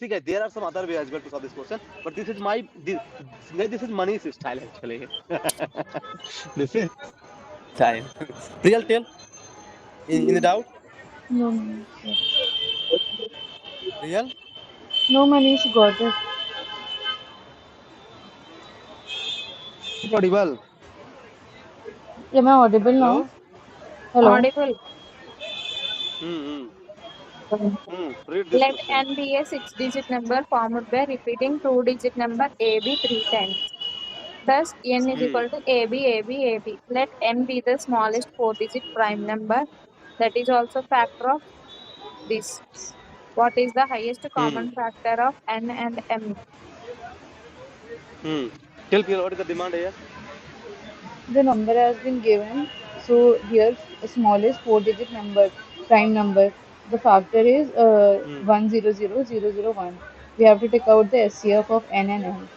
See guys, there are some other way as well to solve this question, but this is Manish style actually. This is time. Real tell in the doubt. No, Manish. Real. No, Manish got it. Audible. Am I audible now? Hello. Hello. Audible. Hmm. Read this Let question. n be a six-digit number formed by repeating two-digit number AB three times. Thus, n is Hmm. equal to AB, AB, AB. Let n be the smallest four-digit prime number. That is also factor of this. What is the highest Hmm. common factor of n and m? Hmm. Tell Pierre what is the demand here? The number has been given. So here, smallest four-digit number, prime number. The factor is Hmm. 100001. We have to take out the SCF of n and m,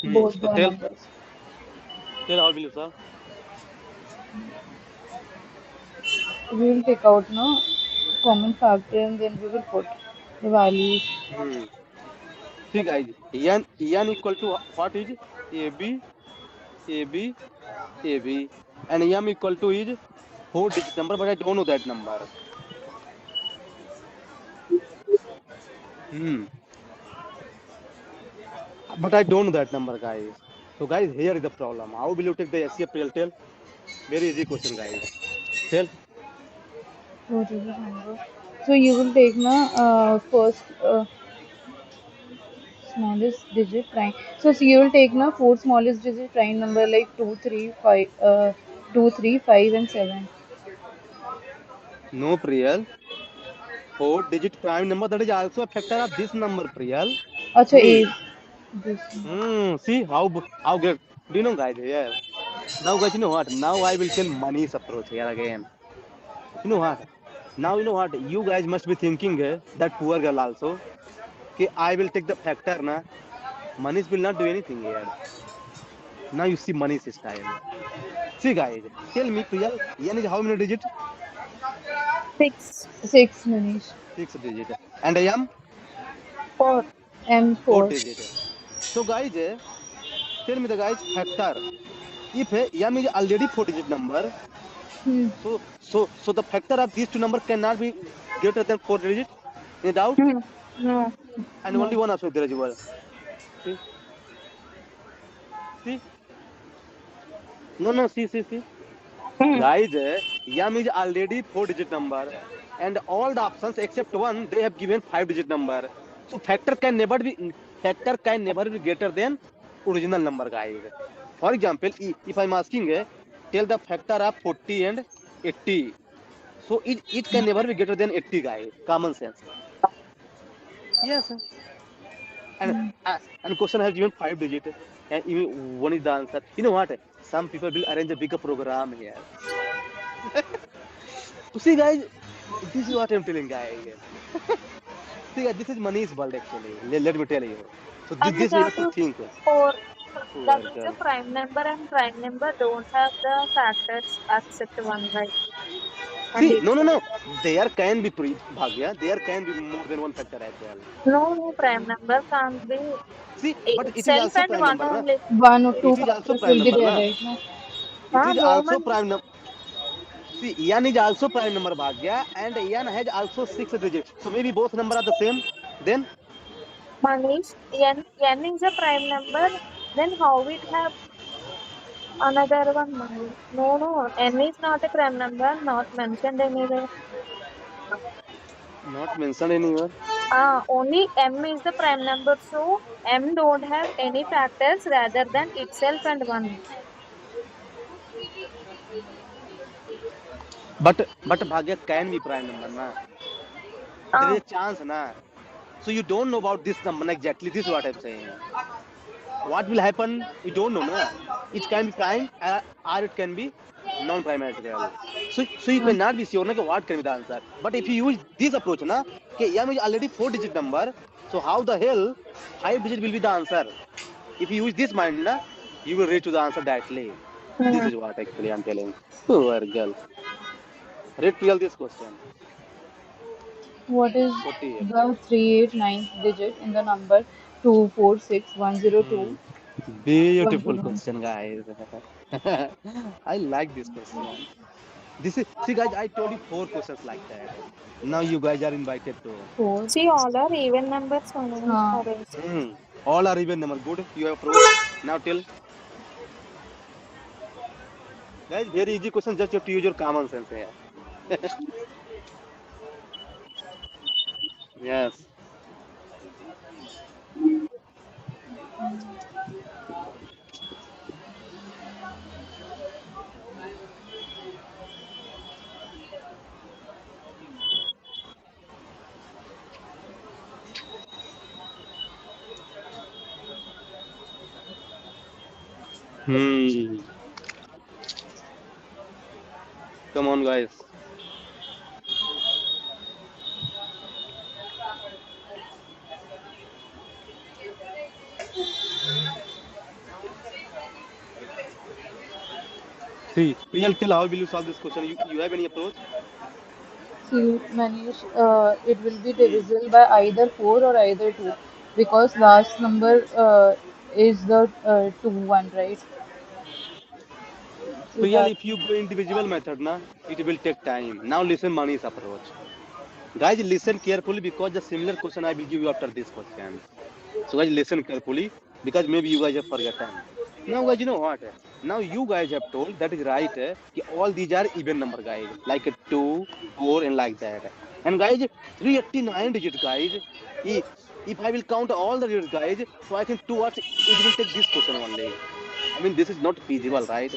Hmm. both So the tell. numbers. Tell how will you solve? We will take out no common factor and then we will put the values. Hmm. See guys, n equal to what is AB, AB, AB, and m equal to is four-digit number, but I don't know that number. Hmm. But I don't know that number, guys. So guys, here is the problem. How will you take the SCF real tell? Very easy question, guys. Tell. Four-digit number. So you will take na first smallest digit prime. So you will take na four smallest digit prime number like 2, 3, 5, and 7. No, Priyal. Four-digit prime number that is also a factor of this number, Priyal. Acha See. A. This one. See how good. Do you know, guys? Here. Now, guys, you know what? Now I will tell money's approach here again. You know what? Now you know what? You guys must be thinking that poor girl also. Okay, I will take the factor na. Manish will not do anything here. Now you see Manish style. See guys, tell me Priyal, N is how many digit? Six, 6 Manish. Six digit. And I am four. four M4. digit. So guys, tell me the guys factor. If M is already four digit number, Hmm. so the factor of these two numbers cannot be greater than four digit. Any doubt? Hmm. No. And only No. one option there is well. See, see, see. Hmm. Guys, M is already four digit number, and all the options except one they have given five digit number. So factor can never be greater than original number, guys. For example, if I'm asking, tell the factor of 40 and 80. So it can never be greater than 80, guys. Common sense. Yes, sir. And and question has given five digit, and even one is the answer. You know what? Some people will arrange a bigger program here. So see, guys, this is what I'm telling, guys. See, guys, this is money's world actually. Let me tell you. So And this we that have to is think. four. That Poor means a girl. prime number and prime number don't have the factors except one, right? And See, it's no. There can be Bhagya. There can be more than one factor as well. no prime number can't be See, but it is itself also and prime one number, na? only. One or two It is also factors prime will be number, there, na? right? No? It is No also man. prime number. See, N is also prime number, Bhagya, and N has also six digits. So maybe both number are the same. Then Manish, n is a prime number. Then how it have another one? Manish? No. N is not a prime number. Not mentioned anywhere. not mentioned anywhere. Only m is the prime number. So m don't have any factors rather than itself and one. But Bhagya can be prime number, na? There is Ah, a chance, na? So you don't know about this number exactly. This is what I'm saying. What will happen? We don't know, na? It can be prime or it can be non-prime as well. So you cannot be sure na, what can be the answer. But if you use this approach, na, okay, M is already four-digit number. So how the hell five digit will be the answer? If you use this mind, na, you will reach to the answer directly. This hmm. is what actually I'm telling. Poor girl. Read Priyal this question. What is 48. the 389th digit in the number 246102101? Hmm. Beautiful question, guys. I like this question. This is, see, guys, I told you four questions like that. Now you guys are invited to. 4. See, all are even numbers only, Uh, Paresh. Hmm. All are even number. Good. You have approach. Now tell. Guys, very easy question. Just you have to use your common sense here. Yes. Hmm. Come on, guys. See, Priyal, tell how will you solve this question? You have any approach? See, Manish, it will be Hmm. divisible by either 4 or either 2 because last number is the 2 1, right? So Priyal, that, if you go individual method, na, it will take time. Now listen, Mani's approach. Guys, listen carefully because the similar question I will give you after this question. So guys, listen carefully because maybe you guys have forgotten. Now, guys, you know what? Now you guys have told that is right. Ki all these are even number, guys, like a 2, 4, and like that. And guys, 389 digit, guys. If if I will count all the digits, guys, so I think 2 hours it will take this question only. I mean, this is not feasible, right?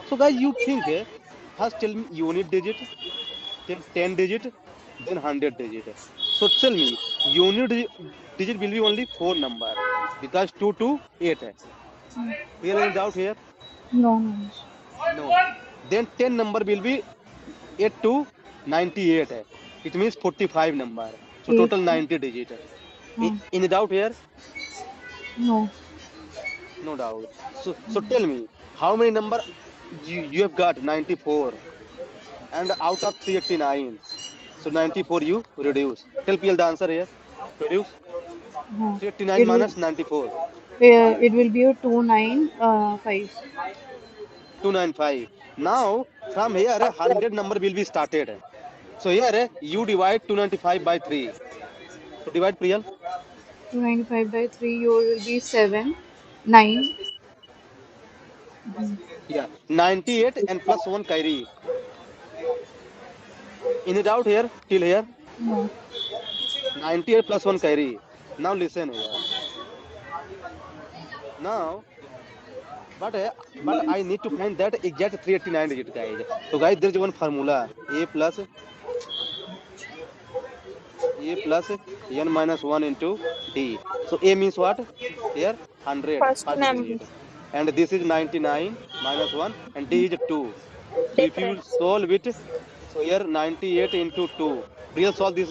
So, guys, you think first tell me unit digit, then 10 digit, then 100 digit. So tell me, digit will be only 4 number because 2 to 8 hai. Real any doubt here? no, Manish. No. Then 10 number will be 8 to 98 hai. It means 45 number. So 8. total 90 digit. Uh, Any doubt here? no. No doubt. So tell me, how many number you have got? 94. And out of 389. So 94 you reduce. Tell PL the answer here. Reduce. It 389 will minus 94. it will be a 295. 295. Now from here 100 number will be started. So here you divide 295 by 3. So divide Priyal. 295 by 3, you will be 7, 9. Yeah. 98 and plus 1 carry. Any doubt here? Till here? No. 98 plus 1 carry. Now listen here. Now but I need to find that exact 389 digit, guys. So guys, there is one formula. A plus n minus 1 into d. So A means what? Here 100, First first number digit. And this is 99 minus 1 and d is 2. So if you will difference. solve it, so here 98 into 2. Real solve this.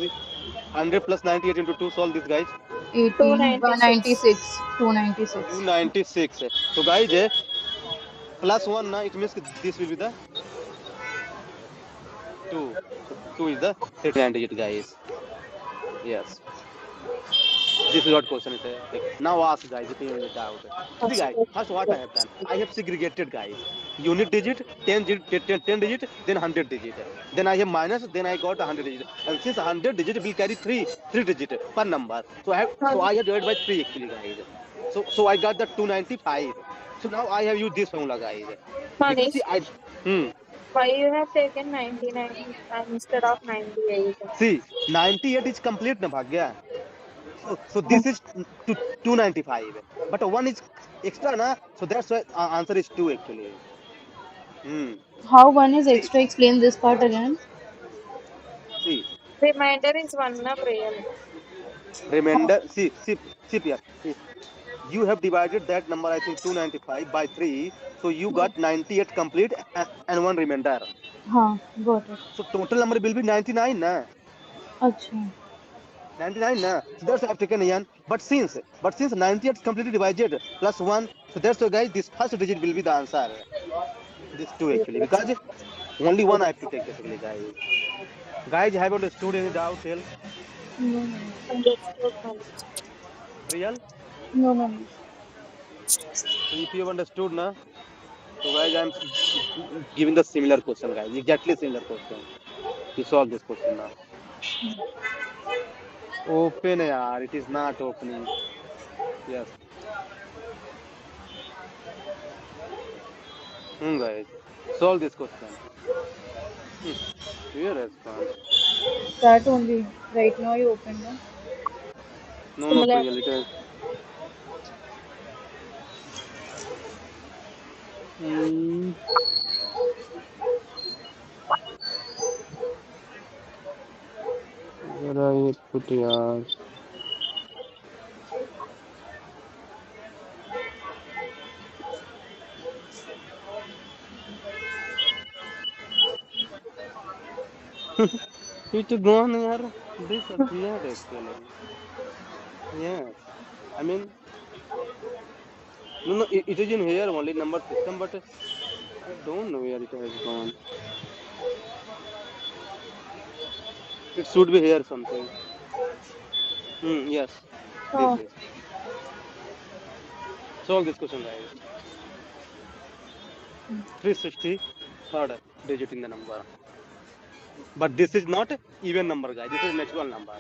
100 plus 98 into 2. Solve this, guys. 18, 296. 196, 296. 296. So guys, plus 1 now it means this will be the 2. So 2 is the 39 digit, guys. Yes. This is what question is. Now ask, guys, if you have any doubt. So see, guys, First first what I have done, I have segregated, guys. Unit digit, 10 digit, 10 digit, then 100 digit. Then I have minus, then I got 100 digit. And since 100 digit will carry three digit per number, so I have divided by 3 actually, guys. So I got the 295. So now I have used this formula, guys. Because see, Manish, hmm, why you have taken 99 instead of 98? see, 98 is complete, na Bhagya. So this is 295, but one is extra, na. So that's why answer is 2 actually. Hmm. How one is See, extra? Explain this part again. see, Reminder is one of real. remainder. See, Priya. See, you have divided that number, I think 295 by 3. So you got 98 complete and one remainder. Got it. So total number will be 99, na. अच्छा. 99, na. So that's why I've taken Yan. But since 98 is completely divided plus 1, so that's why, guys, this first digit will be the answer. This 2 actually, because only one I have to take basically, guys. Guys, have you understood any doubt? Tell. No, no, Understood, Manish. Real? no, Manish. So if you have understood na, so guys, giving the similar question, guys, exactly similar question. You solve this question now. Open, yaar. It is not opening. Yes. Guys, solve this question. Hmm. Your response. That only. Right now you open now. No, no, Similar. Priyal. It is. Hmm. Where I put yaar? It gone, yaar. Disappeared actually. Yes. I mean, no, no. It is in here only number system, but I don't know where it has gone. It should be here something. Yes. This Oh, is. Solve this question, guys. 363rd digit in the number. But this is not even number, guys. This is natural number.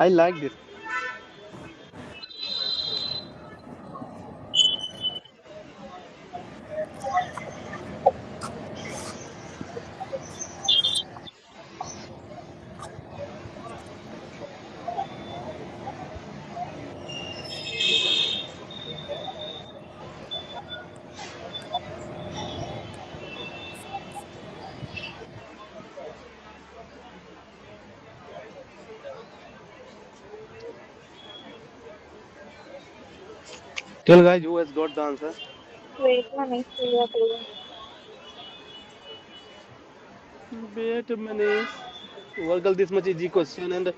I like this. Tell guys who has got the answer. wait, Manish. We are doing. Wait a minute. Work this much easy question and